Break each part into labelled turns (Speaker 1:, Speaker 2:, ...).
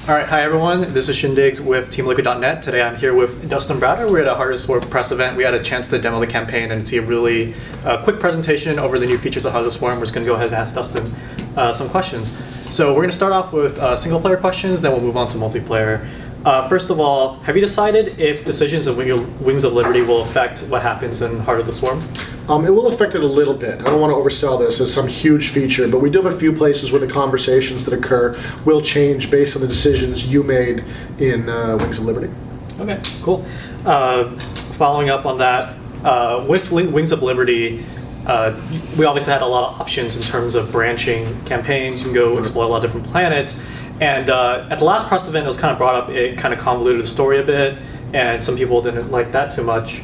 Speaker 1: All right, hi everyone. This is Shindigs with TeamLiquid.net. Today I'm here with Dustin Browder. We're at a HotS press event. We had a chance to demo the campaign and see a really quick presentation over the new features of HotS. We're just going to go ahead and ask Dustin some questions. So we're going to start off with single player questions, then we'll move on to multiplayer. First of all, have you decided if decisions of Wings of Liberty will affect what happens in Heart of the Swarm?
Speaker 2: It will affect it a little bit. I don't want to oversell this as some huge feature, but we do have a few places where the conversations that occur will change based on the decisions you made in Wings of Liberty. Okay,
Speaker 1: cool. Following up on that, with Wings of Liberty, we obviously had a lot of options in terms of branching campaigns. You can go explore a lot of different planets. And at the last press event, it was kind of brought up, it kind of convoluted the story a bit, and some people didn't like that too much.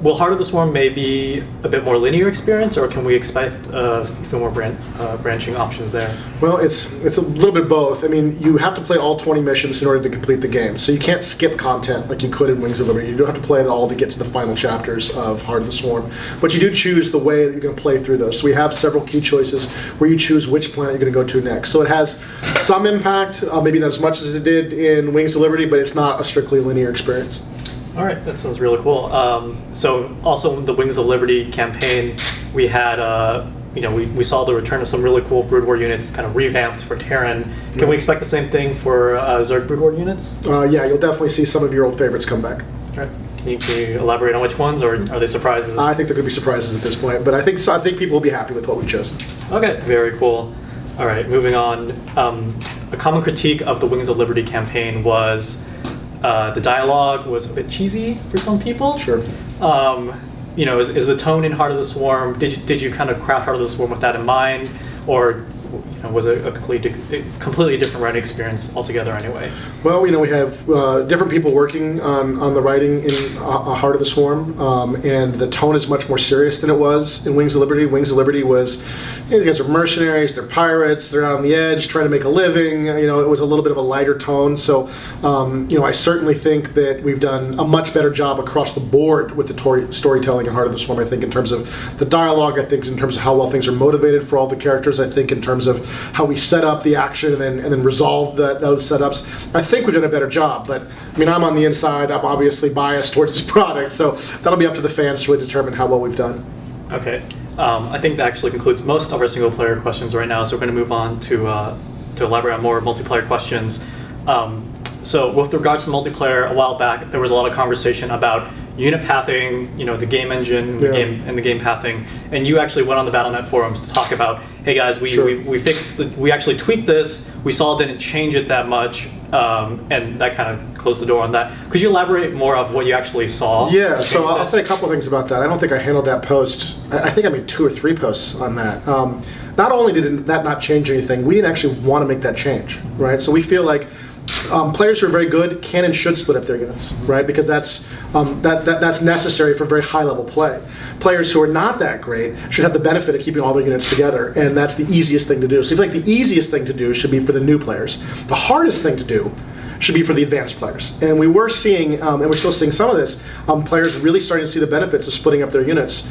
Speaker 1: Will Heart of the Swarm maybe a bit more linear experience, or can we expect a few more branching options there?
Speaker 2: Well, it's a little bit both. I mean, you have to play all 20 missions in order to complete the game, so you can't skip content like you could in Wings of Liberty. You do have to play it all to get to the final chapters of Heart of the Swarm, but you do choose the way that you're going to play through those. So we have several key choices where you choose which planet you're going to go to next. So it has some impact, maybe not as much as it did in Wings of Liberty, but it's not a strictly linear experience.
Speaker 1: All right, that sounds really cool. So also in the Wings of Liberty campaign, we had, we saw the return of some really cool Brood War units, kind of revamped for Terran. Can we expect the same thing for Zerg Brood War units?
Speaker 2: Yeah, you'll definitely see some of your old favorites come back.
Speaker 1: All right. Can you elaborate on which ones, or are they surprises?
Speaker 2: I think there could be surprises at this point, but I think people will be happy with what we've chosen.
Speaker 1: Okay, very cool. All right, moving on. A common critique of the Wings of Liberty campaign was the dialogue was a bit cheesy for some people.
Speaker 2: Sure.
Speaker 1: Is the tone in Heart of the Swarm, did you kind of craft Heart of the Swarm with that in mind, or was it a completely different writing experience altogether anyway?
Speaker 2: Well, we have different people working on the writing in Heart of the Swarm, and the tone is much more serious than it was in Wings of Liberty. Wings of Liberty was, these guys are mercenaries, they're pirates, they're out on the edge trying to make a living. It was a little bit of a lighter tone. So, I certainly think that we've done a much better job across the board with the storytelling in Heart of the Swarm. I think in terms of the dialogue, I think in terms of how well things are motivated for all the characters, I think in terms of how we set up the action and then resolve those setups. I think we've done a better job, but I'm on the inside. I'm obviously biased towards this product, so that'll be up to the fans to determine how well we've done.
Speaker 1: Okay. I think that actually concludes most of our single player questions right now, so we're going to move on to elaborate on more multiplayer questions. So with regards to multiplayer, a while back there was a lot of conversation about unit pathing, the game engine, the game pathing, and you actually went on the Battle.net forums to talk about, hey guys, we actually tweaked this, we saw it didn't change it that much, and that kind of closed the door on that. Could you elaborate more of what you actually saw?
Speaker 2: Yeah, so I'll say a couple of things about that. I don't think I handled that post. I think I made 2 or 3 posts on that. Not only did that not change anything, we didn't actually want to make that change, right? So we feel like players who are very good can and should split up their units, right? Because that's necessary for very high-level play. Players who are not that great should have the benefit of keeping all their units together, and that's the easiest thing to do. So I feel like the easiest thing to do should be for the new players. The hardest thing to do should be for the advanced players. And we were seeing, and we're still seeing some of this, players really starting to see the benefits of splitting up their units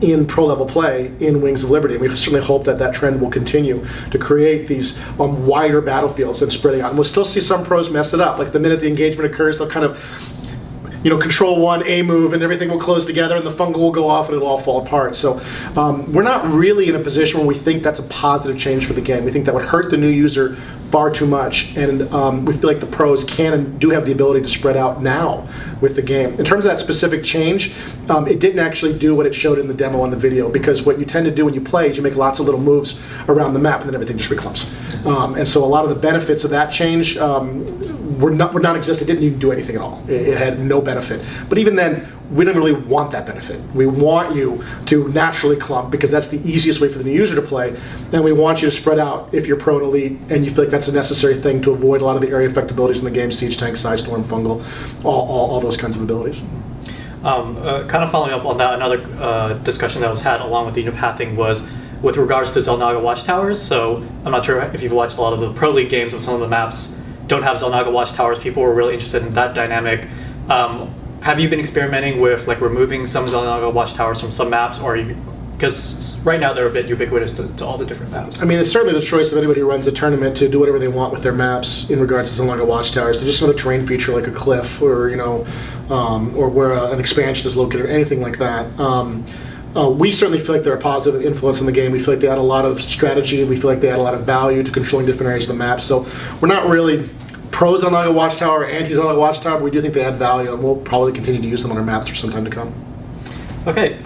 Speaker 2: in pro-level play in Wings of Liberty. And we certainly hope that trend will continue to create these wider battlefields and spreading out. And we'll still see some pros mess it up. Like the minute the engagement occurs, they'll kind of control one, A move, and everything will close together, and the fungal will go off, and it'll all fall apart. So we're not really in a position where we think that's a positive change for the game. We think that would hurt the new user far too much, and we feel like the pros can and do have the ability to spread out now with the game. In terms of that specific change, it didn't actually do what it showed in the demo on the video, because what you tend to do when you play is you make lots of little moves around the map, and then everything just reclumps. And so a lot of the benefits of that change were non-existent. It didn't even do anything at all. It had no benefit. But even then, we don't really want that benefit. We want you to naturally clump, because that's the easiest way for the new user to play, and we want you to spread out if you're pro and elite, and you feel like that's a necessary thing to avoid a lot of the area effect abilities in the game, siege tank, side storm, fungal, all those kinds of abilities.
Speaker 1: Kind of following up on that, another discussion that was had along with the unit pathing was with regards to Xel'Naga watchtowers. So I'm not sure if you've watched a lot of the Pro League games, of some of the maps don't have Xel'Naga watchtowers. People were really interested in that dynamic. Have you been experimenting with removing some Xel'Naga watchtowers from some maps, or are you because right now they're a bit ubiquitous to all the different maps.
Speaker 2: I mean, it's certainly the choice of anybody who runs a tournament to do whatever they want with their maps in regards to something like a watchtower. So just another terrain feature like a cliff, or or where an expansion is located, or anything like that. We certainly feel like they're a positive influence in the game. We feel like they add a lot of strategy. We feel like they add a lot of value to controlling different areas of the map. So we're not really pros on like a watchtower or antis on like a watchtower, but we do think they add value, and we'll probably continue to use them on our maps for some time to come.
Speaker 1: Okay.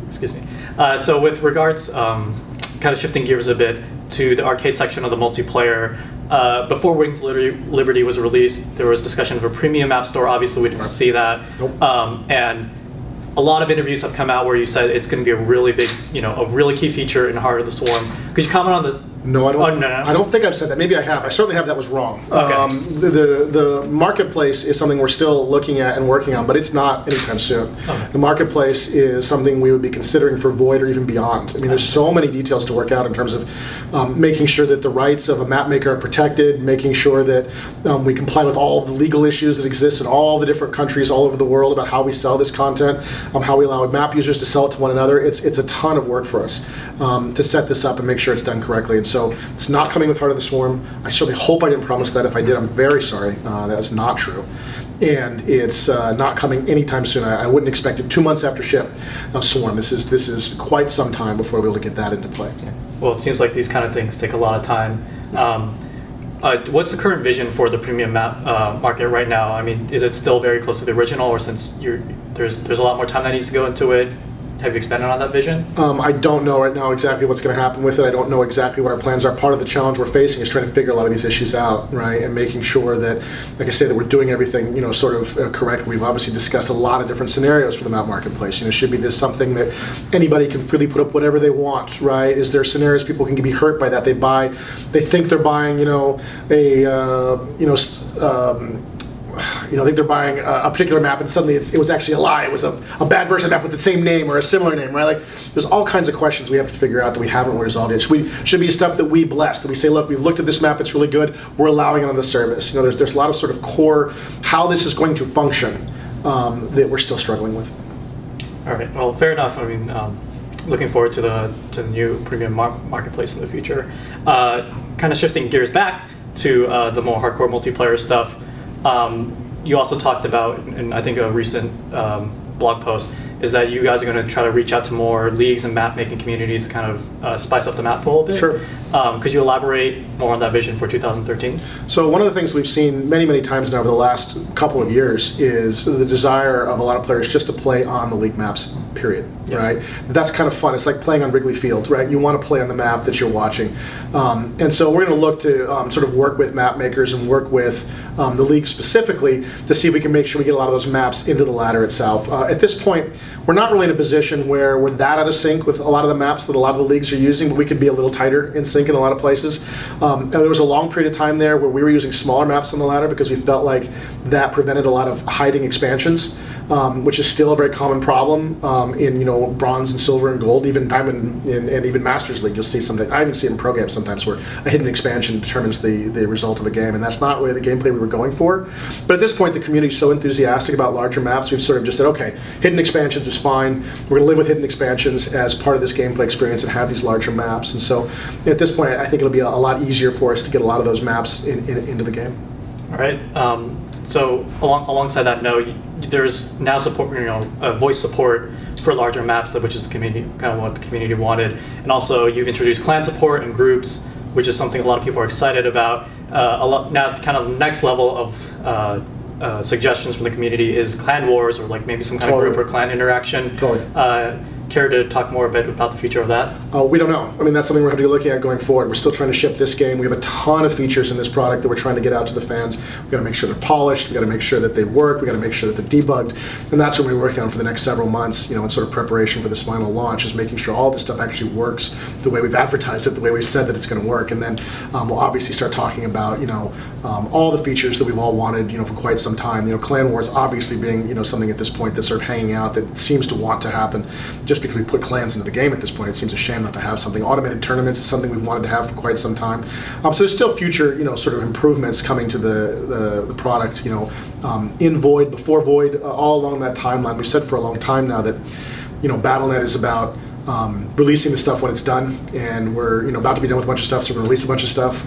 Speaker 1: Excuse me. So with regards, kind of shifting gears a bit to the arcade section of the multiplayer. Before Wings Liberty was released, there was discussion of a premium app store. Obviously, we didn't see that.
Speaker 2: Nope.
Speaker 1: And a lot of interviews have come out where you said it's going to be a really big, a really key feature in Heart of the Swarm. Could you comment on the?
Speaker 2: No, I don't.
Speaker 1: Oh, no.
Speaker 2: I don't think I've said that. Maybe I have. I certainly have. That was wrong.
Speaker 1: Okay.
Speaker 2: The marketplace is something we're still looking at and working on, but it's not anytime soon.
Speaker 1: Okay.
Speaker 2: The marketplace is something we would be considering for Void or even beyond. I mean, there's so many details to work out in terms of making sure that the rights of a map maker are protected, making sure that we comply with all the legal issues that exist in all the different countries all over the world about how we sell this content, how we allow map users to sell it to one another. It's a ton of work for us to set this up and make sure it's done correctly. And so it's not coming with Heart of the Swarm. I certainly hope I didn't promise that. If I did, I'm very sorry. That is not true. And it's not coming anytime soon. I wouldn't expect it 2 months after ship of Swarm. This is quite some time before we're able to get that into play.
Speaker 1: Well, it seems like these kind of things take a lot of time. What's the current vision for the premium map market right now? I mean, is it still very close to the original, or since there's a lot more time that needs to go into it? Have you expanded on that vision?
Speaker 2: I don't know right now exactly what's going to happen with it. I don't know exactly what our plans are. Part of the challenge we're facing is trying to figure a lot of these issues out, right? And making sure that, like I say, that we're doing everything, sort of correctly. We've obviously discussed a lot of different scenarios for the map marketplace. Should be this something that anybody can freely put up whatever they want, right? Is there scenarios people can be hurt by that? They think they're buying, I think they're buying a particular map, and suddenly it was actually a lie. It was a bad version of the map with the same name or a similar name, right? Like, there's all kinds of questions we have to figure out that we haven't resolved yet. Should be stuff that we bless, that we say, look, we've looked at this map, it's really good, we're allowing it on the service. There's a lot of sort of core how this is going to function that we're still struggling with.
Speaker 1: All right. Well, fair enough. I mean, looking forward to the new premium marketplace in the future. Kind of shifting gears back to the more hardcore multiplayer stuff. You also talked about, in I think a recent blog post, is that you guys are going to try to reach out to more leagues and map making communities to kind of spice up the map pool a bit.
Speaker 2: Sure.
Speaker 1: Could you elaborate more on that vision for 2013?
Speaker 2: So one of the things we've seen many, many times now over the last couple of years is the desire of a lot of players just to play on the league maps, period, right? That's kind of fun. It's like playing on Wrigley Field, right? You want to play on the map that you're watching. And so we're going to look to sort of work with map makers and work with the league specifically to see if we can make sure we get a lot of those maps into the ladder itself. At this point, we're not really in a position where we're that out of sync with a lot of the maps that a lot of the leagues are using, but we could be a little tighter in sync in a lot of places. And there was a long period of time there where we were using smaller maps on the ladder because we felt like that prevented a lot of hiding expansions, which is still a very common problem in bronze and silver and gold, even diamond and even Masters League. You'll see sometimes, I even see it in pro games sometimes, where a hidden expansion determines the result of a game, and that's not really the gameplay we were going for. But at this point, the community is so enthusiastic about larger maps, we've sort of just said, okay, hidden expansions is fine. We're going to live with hidden expansions as part of this gameplay experience and have these larger maps. And so at this point, I think it'll be a lot easier for us to get a lot of those maps into the game.
Speaker 1: All right. So alongside that note, there's now support, voice support for larger maps, which is the community, kind of what the community wanted. And also, you've introduced clan support and groups, which is something a lot of people are excited about. Now, kind of the next level of suggestions from the community is clan wars, or like maybe some kind of group or clan interaction.
Speaker 2: Totally.
Speaker 1: Care to talk more a bit about the future of that?
Speaker 2: We don't know. I mean, that's something we're going to be looking at going forward. We're still trying to ship this game. We have a ton of features in this product that we're trying to get out to the fans. We've got to make sure they're polished. We've got to make sure that they work. We've got to make sure that they're debugged. And that's what we're working on for the next several months, in sort of preparation for this final launch, is making sure all this stuff actually works the way we've advertised it, the way we've said that it's going to work. And then we'll obviously start talking about, all the features that we've all wanted, for quite some time. Clan wars obviously being, something at this point that's sort of hanging out that seems to want to happen, just because we put clans into the game at this point. It seems a shame not to have something. Automated tournaments is something we've wanted to have for quite some time. So there's still future, sort of improvements coming to the product. In Void, before Void, all along that timeline. We've said for a long time now that Battle.net is about releasing the stuff when it's done, and we're about to be done with a bunch of stuff, so we're going to release a bunch of stuff.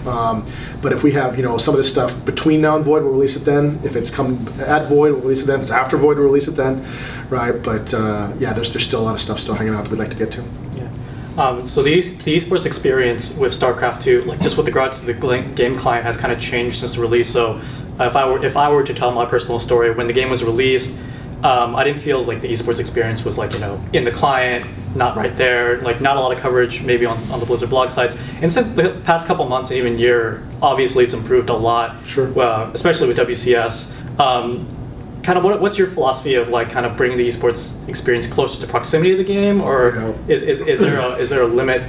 Speaker 2: But if we have some of this stuff between now and Void, we'll release it then. If it's come at Void, we'll release it then. If it's after Void, we'll release it then, right? But yeah, there's still a lot of stuff still hanging out that we'd like to get to.
Speaker 1: Yeah. So the esports experience with StarCraft 2, like just with regards to the game client, has kind of changed since the release. So if I were to tell my personal story, when the game was released, I didn't feel like the esports experience was like, in the client, not right there, like not a lot of coverage maybe on the Blizzard blog sites. And since the past couple months and even year, obviously it's improved a lot,
Speaker 2: Sure.
Speaker 1: Especially with WCS. Kind of what's your philosophy of like kind of bringing the esports experience closer to proximity of the game, or is there a limit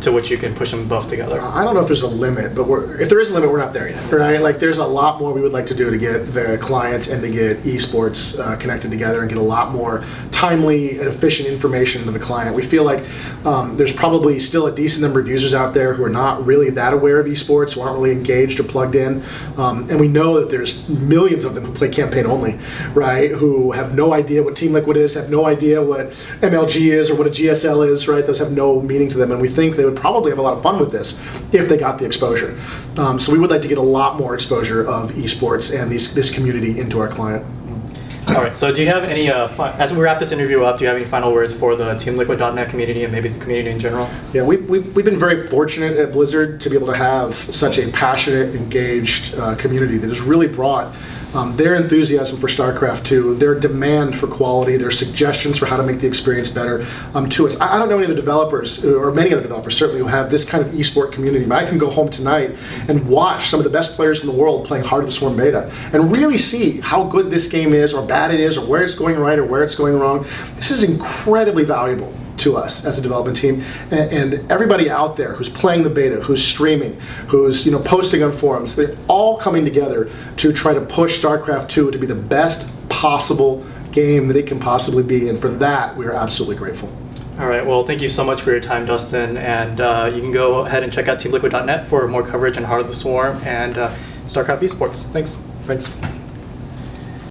Speaker 1: to which you can push them both together?
Speaker 2: I don't know if there's a limit, but if there is a limit, we're not there yet, right? Like there's a lot more we would like to do to get the client and to get esports connected together and get a lot more timely and efficient information to the client. We feel like there's probably still a decent number of users out there who are not really that aware of esports, who aren't really engaged or plugged in, and we know that there's millions of them who play campaign only, right? Who have no idea what Team Liquid is, have no idea what MLG is or what a GSL is, right? Those have no meaning to them, and we think they would probably have a lot of fun with this if they got the exposure. So we would like to get a lot more exposure of esports and this community into our client.
Speaker 1: All right, so do you have any, as we wrap this interview up, do you have any final words for the TeamLiquid.net community and maybe the community in general?
Speaker 2: Yeah, we've been very fortunate at Blizzard to be able to have such a passionate, engaged community that has really brought their enthusiasm for StarCraft 2, their demand for quality, their suggestions for how to make the experience better to us. I don't know any of the developers, or many other developers certainly, who have this kind of esport community, but I can go home tonight and watch some of the best players in the world playing Heart of the Swarm Beta and really see how good this game is, or bad it is, or where it's going right or where it's going wrong. This is incredibly valuable to us as a development team, and everybody out there who's playing the beta, who's streaming, who's posting on forums. They're all coming together to try to push StarCraft 2 to be the best possible game that it can possibly be, and for that we are absolutely grateful.
Speaker 1: All right, well, thank you so much for your time, Dustin, and you can go ahead and check out TeamLiquid.net for more coverage on Heart of the Swarm and StarCraft esports. Thanks.